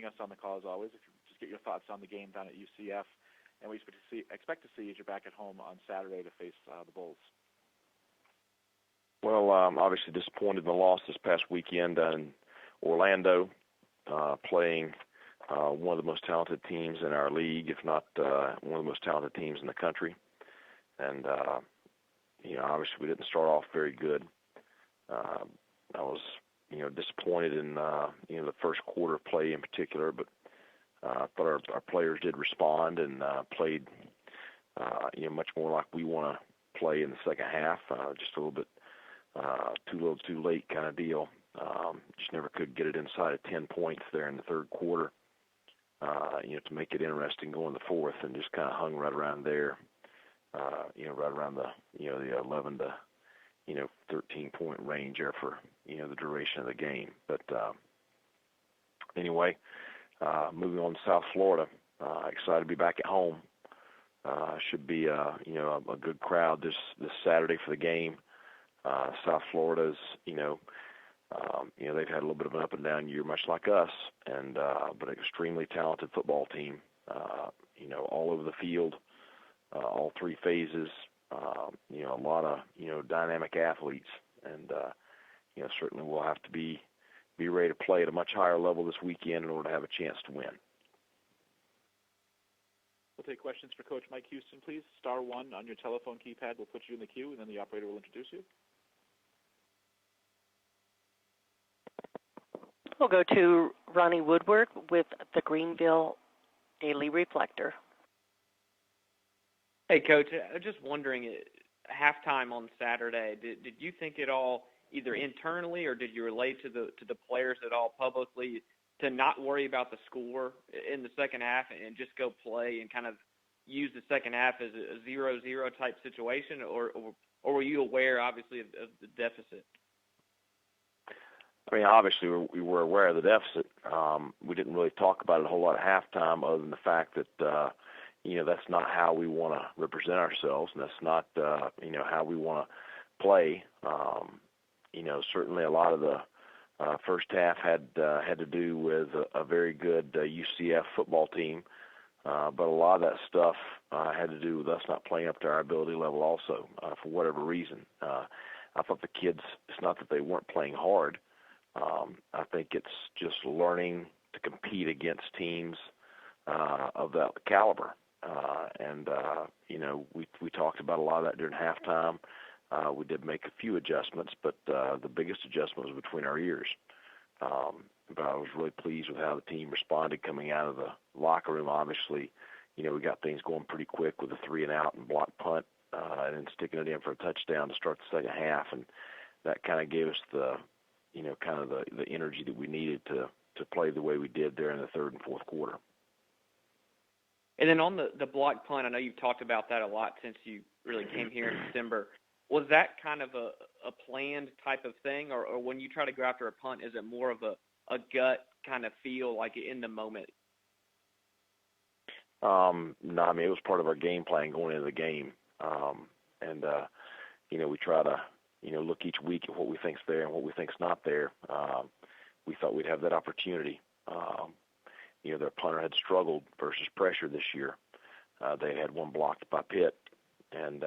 joining us on the call as always. If you just get your thoughts on the game down at UCF, and we expect to see as you're back at home on Saturday to face the Bulls. Well, obviously disappointed in the loss this past weekend in Orlando, playing one of the most talented teams in our league, if not one of the most talented teams in the country. And, obviously we didn't start off very good. I was, disappointed in, the first quarter of play in particular, but I thought our players did respond and played, much more like we want to play in the second half, just a little bit too little too late kind of deal. Just never could get it inside of 10 points there in the third quarter, to make it interesting going the fourth, and just kind of hung right around there, right around the, the 11 to, 13-point range there for, the duration of the game. But anyway, moving on to South Florida, excited to be back at home. Should be, a good crowd this Saturday for the game. South Florida's, they've had a little bit of an up and down year, much like us, and but an extremely talented football team. All over the field, all three phases. A lot of dynamic athletes, and certainly we'll have to be ready to play at a much higher level this weekend in order to have a chance to win. We'll take questions for Coach Mike Houston, please. Star 1 on your telephone keypad will put you in the queue, and then the operator will introduce you. We'll go to Ronnie Woodward with the Greenville Daily Reflector. Hey, Coach, I was just wondering, at halftime on Saturday, did you think it all, either internally or did you relate to the players at all publicly, to not worry about the score in the second half and just go play and kind of use the second half as a 0-0 type situation, or were you aware, obviously, of the deficit? I mean, obviously, we were aware of the deficit. We didn't really talk about it a whole lot at halftime, other than the fact that, that's not how we want to represent ourselves, and that's not, how we want to play. Certainly a lot of the first half had to do with a very good UCF football team, but a lot of that stuff had to do with us not playing up to our ability level also, for whatever reason. I thought the kids, it's not that they weren't playing hard. I think it's just learning to compete against teams of that caliber. We talked about a lot of that during halftime. We did make a few adjustments, but the biggest adjustment was between our ears. But I was really pleased with how the team responded coming out of the locker room. Obviously, we got things going pretty quick with a 3-and-out and block punt, and then sticking it in for a touchdown to start the second half. And that kind of gave us the energy that we needed to play the way we did there in the third and fourth quarter. And then on the block punt, I know you've talked about that a lot since you really came here in December. Was that kind of a planned type of thing, or when you try to go after a punt, is it more of a gut kind of feel, like in the moment? No, I mean, it was part of our game plan going into the game. We try to, look each week at what we think's there and what we think's not there. We thought we'd have that opportunity. Their punter had struggled versus pressure this year. They had one blocked by Pitt, and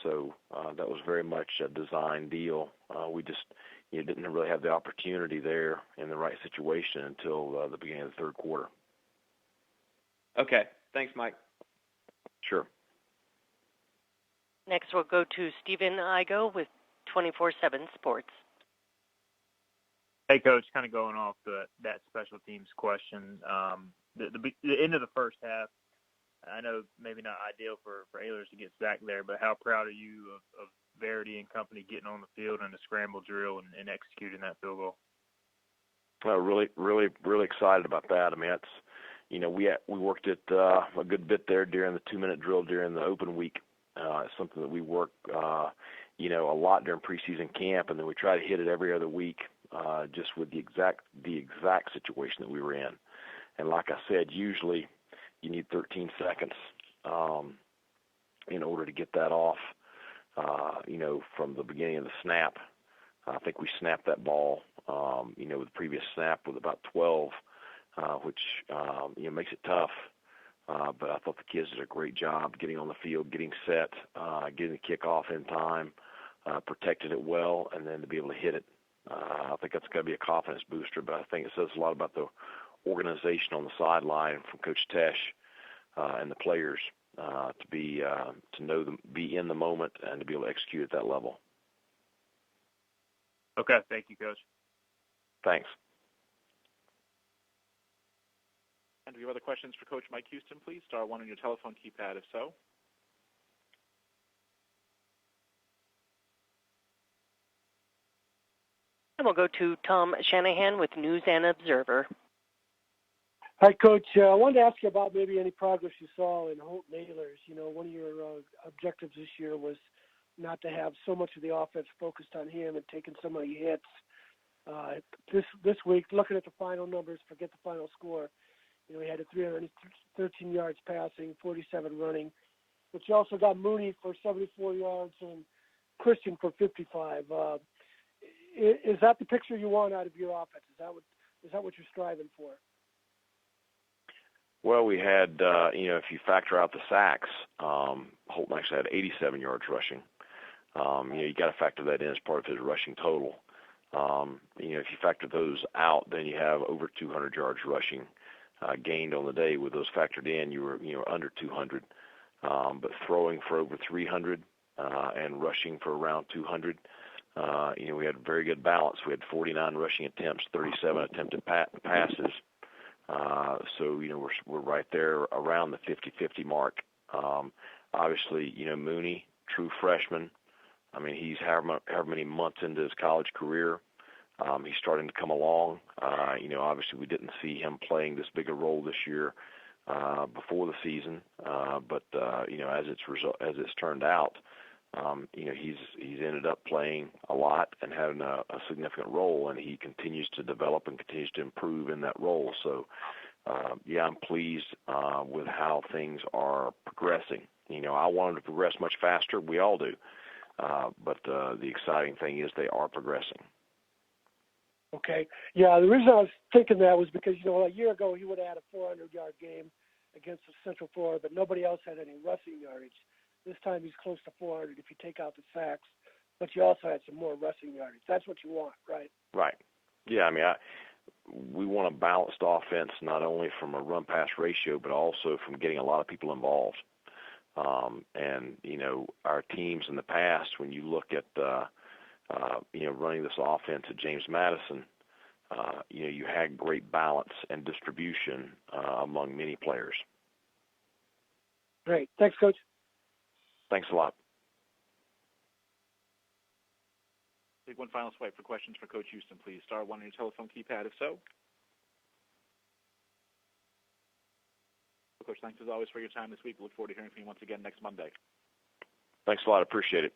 so that was very much a design deal. We just didn't really have the opportunity there in the right situation until the beginning of the third quarter. Okay. Thanks, Mike. Sure. Next, we'll go to Stephen Igo with 24/7 Sports. Hey, Coach, kind of going off that special teams question. The end of the first half, I know maybe not ideal for Ehlers to get sacked there, but how proud are you of Verity and company getting on the field in the scramble drill and executing that field goal? Really, really, really excited about that. I mean, that's, we worked it a good bit there during the 2-minute drill during the open week. It's something that we work, a lot during preseason camp, and then we try to hit it every other week, just with the exact situation that we were in. And like I said, usually you need 13 seconds in order to get that off, from the beginning of the snap. I think we snapped that ball, with the previous snap with about 12 which makes it tough. But I thought the kids did a great job getting on the field, getting set, getting the kickoff in time, protected it well, and then to be able to hit it. I think that's going to be a confidence booster, but I think it says a lot about the organization on the sideline from Coach Tesh and the players to know them, be in the moment, and to be able to execute at that level. Okay, thank you, Coach. Thanks. And do you have other questions for Coach Mike Houston, please? Star 1 on your telephone keypad, if so. And we'll go to Tom Shanahan with News and Observer. Hi, Coach. I wanted to ask you about maybe any progress you saw in Holt Nailers. One of your objectives this year was not to have so much of the offense focused on him and taking so many hits. This week, looking at the final numbers, forget the final score, he had 313 yards passing, 47 running, but you also got Mooney for 74 yards and Christian for 55. Is that the picture you want out of your offense? Is that what you're striving for? Well, we had, if you factor out the sacks, Holton actually had 87 yards rushing. You got to factor that in as part of his rushing total. If you factor those out, then you have over 200 yards rushing gained on the day. With those factored in, you were under 200, but throwing for over 300 and rushing for around 200. We had very good balance. We had 49 rushing attempts, 37 attempted passes. So we're right there around the 50-50 mark. Obviously, Mooney, true freshman. I mean, he's however many months into his college career. He's starting to come along. Obviously we didn't see him playing this big a role this year before the season, but as it's turned out, he's ended up playing a lot and having a significant role, and he continues to develop and continues to improve in that role. So, I'm pleased with how things are progressing. I want them to progress much faster. We all do. But the exciting thing is they are progressing. Okay. Yeah, the reason I was thinking that was because, a year ago he would have had a 400-yard game against the Central Florida, but nobody else had any rushing yardage. This time he's close to 400 if you take out the sacks, but you also had some more rushing yardage. That's what you want, right? Right. Yeah, I mean, we want a balanced offense, not only from a run-pass ratio, but also from getting a lot of people involved. Our teams in the past, when you look at, running this offense at James Madison, you had great balance and distribution among many players. Great. Thanks, Coach. Thanks a lot. Take one final swipe for questions for Coach Houston, please. Star 1 on your telephone keypad, if so. Coach, thanks as always for your time this week. We look forward to hearing from you once again next Monday. Thanks a lot. Appreciate it.